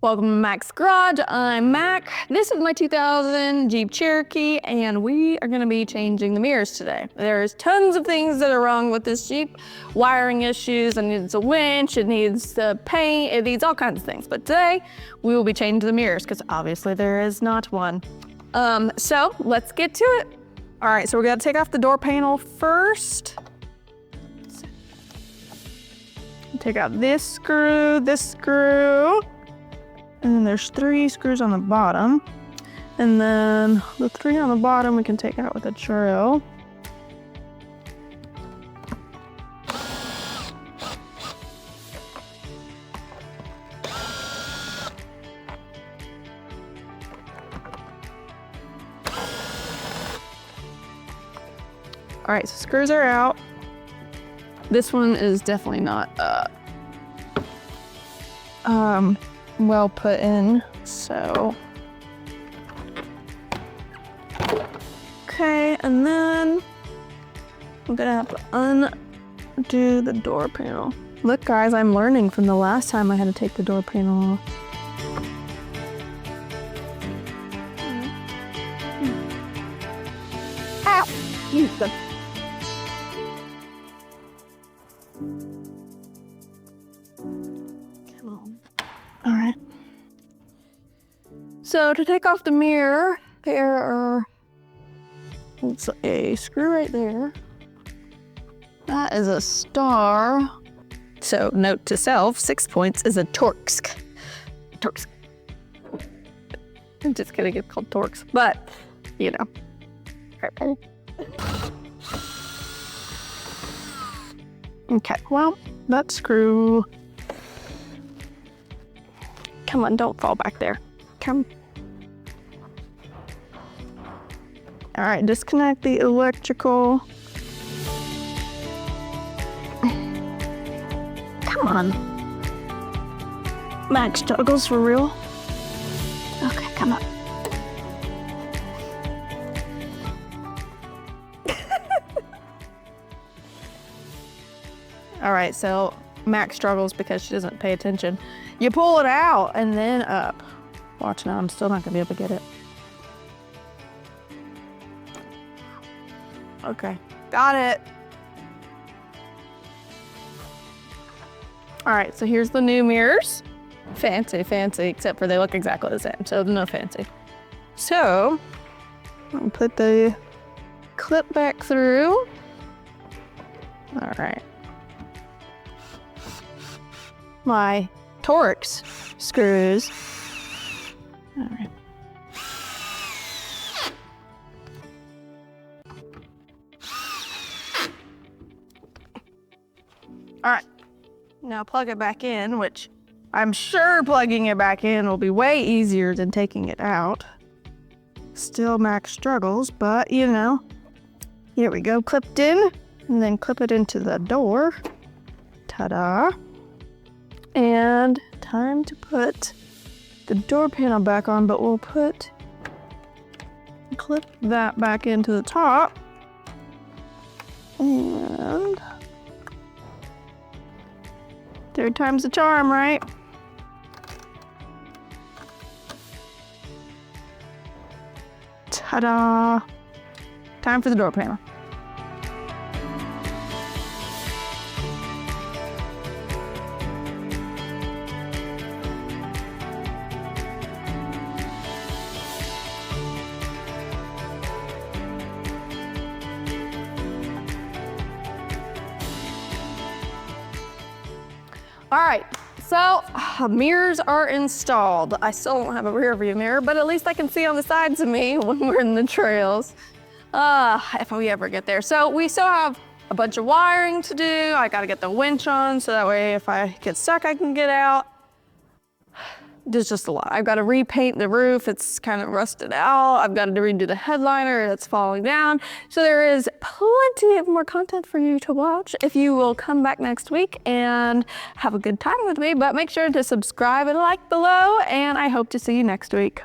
Welcome to Mac's Garage. I'm Mac. This is my 2000 Jeep Cherokee, and we are gonna be changing the mirrors today. There's tons of things that are wrong with this Jeep. Wiring issues, it needs a winch, it needs the paint, it needs all kinds of things. But today, we will be changing the mirrors, because obviously there is not one. So let's get to it. All right, so we're gonna take off the door panel first. Take out this screw, and then there's 3 screws on the bottom. And then the 3 on the bottom we can take out with a drill. All right, so screws are out. This one is definitely not well put in, so. Okay, and then I'm gonna have to undo the door panel. Look guys, I'm learning from the last time I had to take the door panel off. Ow! Use the All right. So to take off the mirror, it's a screw right there. That is a star. So note to self, 6 points is a Torx. I'm just gonna get called Torx, but you know. All right. Okay, well, that screw. Come on, don't fall back there. Come. All right, disconnect the electrical. Come on. Mac struggles for real. Okay, come on. All right, so Mac struggles because she doesn't pay attention. You pull it out and then up. Watch now, I'm still not gonna be able to get it. Okay, got it. All right, so here's the new mirrors. Fancy, except for they look exactly the same, so no fancy. So, I'll put the clip back through. All right. My Torx screws. All right. All right, now plug it back in, which I'm sure plugging it back in will be way easier than taking it out. Still Mac struggles, but you know. Here we go, clipped in, and then clip it into the door. Ta-da. And time to put the door panel back on, but we'll clip that back into the top. And 3rd time's the charm, right? Ta-da! Time for the door panel. All right, so mirrors are installed. I still don't have a rear view mirror, but at least I can see on the sides of me when we're in the trails, if we ever get there. So we still have a bunch of wiring to do. I gotta get the winch on so that way if I get stuck, I can get out. There's just a lot. I've got to repaint the roof. It's kind of rusted out. I've got to redo the headliner. It's falling down. So there is plenty of more content for you to watch if you will come back next week and have a good time with me. But make sure to subscribe and like below, and I hope to see you next week.